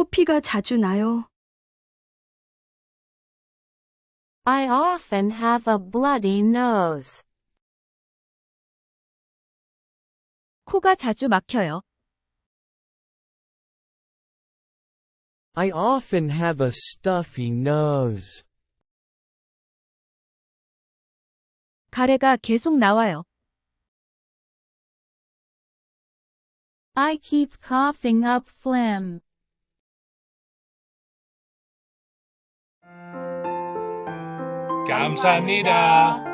코피가 자주 나요. I often have a bloody nose. 코가 자주 막혀요. I often have a stuffy nose. 가래가 계속 나와요. I keep coughing up phlegm. 감사합니다.